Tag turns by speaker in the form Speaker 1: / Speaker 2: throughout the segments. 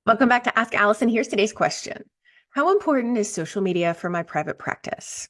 Speaker 1: Welcome back to Ask Allison. Here's today's question. How important is social media for my private practice?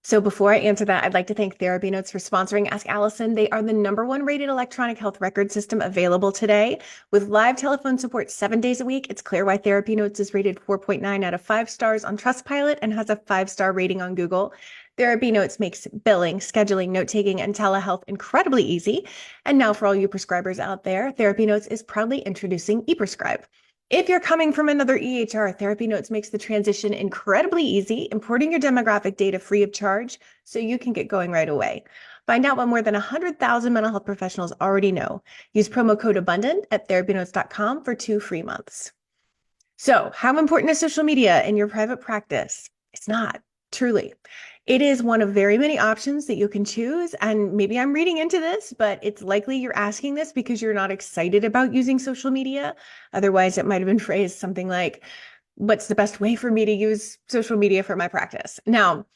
Speaker 1: So before I answer that, I'd like to thank TherapyNotes for sponsoring Ask Allison. They are the #1 rated electronic health record system available today. With live telephone support 7 days a week, it's clear why TherapyNotes is rated 4.9 out of 5 stars on Trustpilot and has a 5-star rating on Google. TherapyNotes makes billing, scheduling, note-taking, and telehealth incredibly easy. And now for all you prescribers out there, TherapyNotes is proudly introducing ePrescribe. If you're coming from another EHR, TherapyNotes makes the transition incredibly easy, importing your demographic data free of charge so you can get going right away. Find out what more than 100,000 mental health professionals already know. Use promo code ABUNDANT at therapynotes.com for 2 free months. So, how important is social media in your private practice? It's not, truly. It is one of very many options that you can choose. And maybe I'm reading into this, but it's likely you're asking this because you're not excited about using social media. Otherwise, it might have been phrased something like, what's the best way for me to use social media for my practice? Now,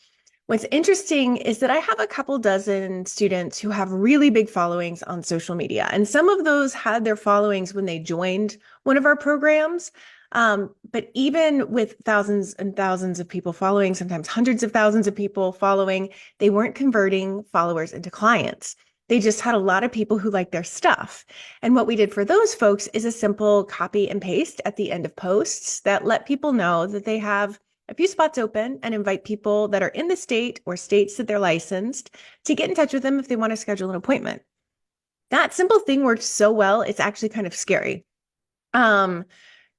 Speaker 1: what's interesting is that I have a couple dozen students who have really big followings on social media. And some of those had their followings when they joined one of our programs. But even with thousands and thousands of people following, sometimes hundreds of thousands of people following, they weren't converting followers into clients. They just had a lot of people who liked their stuff. And what we did for those folks is a simple copy and paste at the end of posts that let people know that they have a few spots open and invite people that are in the state or states that they're licensed to get in touch with them if they want to schedule an appointment. That simple thing worked so well, it's actually kind of scary.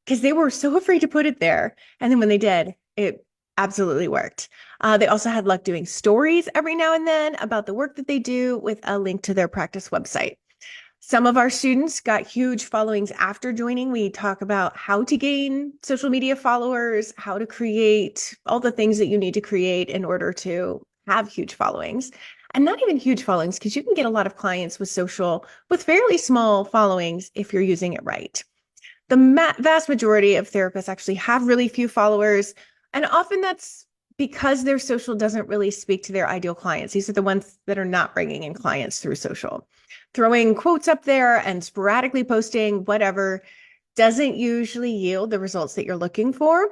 Speaker 1: Because they were so afraid to put it there. And then when they did, it absolutely worked. They also had luck doing stories every now and then about the work that they do with a link to their practice website. Some of our students got huge followings after joining. We talk about how to gain social media followers, how to create all the things that you need to create in order to have huge followings. And not even huge followings, because you can get a lot of clients with social with fairly small followings if you're using it right. The vast majority of therapists actually have really few followers. And often that's because their social doesn't really speak to their ideal clients. These are the ones that are not bringing in clients through social. Throwing quotes up there and sporadically posting whatever doesn't usually yield the results that you're looking for.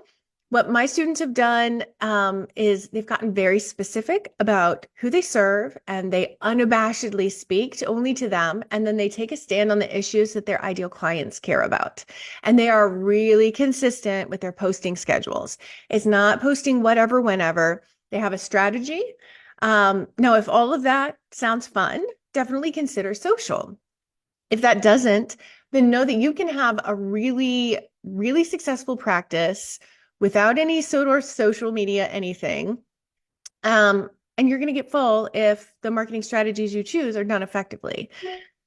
Speaker 1: What my students have done is they've gotten very specific about who they serve, and they unabashedly speak only to them. And then they take a stand on the issues that their ideal clients care about. And they are really consistent with their posting schedules. It's not posting whatever, whenever. They have a strategy. Now, if all of that sounds fun, definitely consider social. If that doesn't, then know that you can have a really, really successful practice without any sort of social media, anything. And you're going to get full if the marketing strategies you choose are done effectively.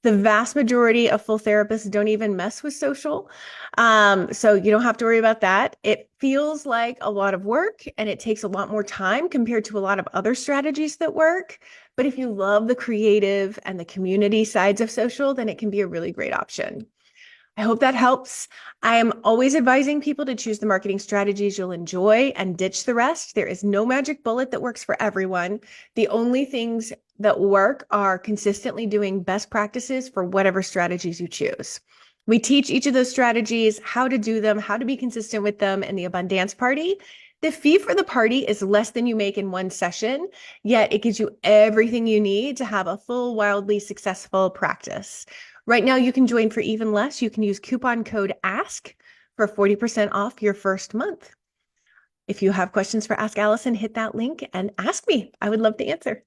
Speaker 1: The vast majority of full therapists don't even mess with social. So you don't have to worry about that. It feels like a lot of work and it takes a lot more time compared to a lot of other strategies that work. But if you love the creative and the community sides of social, then it can be a really great option. I hope that helps. I am always advising people to choose the marketing strategies you'll enjoy and ditch the rest. There is no magic bullet that works for everyone. The only things that work are consistently doing best practices for whatever strategies you choose. We teach each of those strategies, how to do them, how to be consistent with them in the Abundance Party. The fee for the party is less than you make in one session, yet it gives you everything you need to have a full, wildly successful practice. Right now, you can join for even less. You can use coupon code ASK for 40% off your first month. If you have questions for Ask Allison, hit that link and ask me. I would love to answer.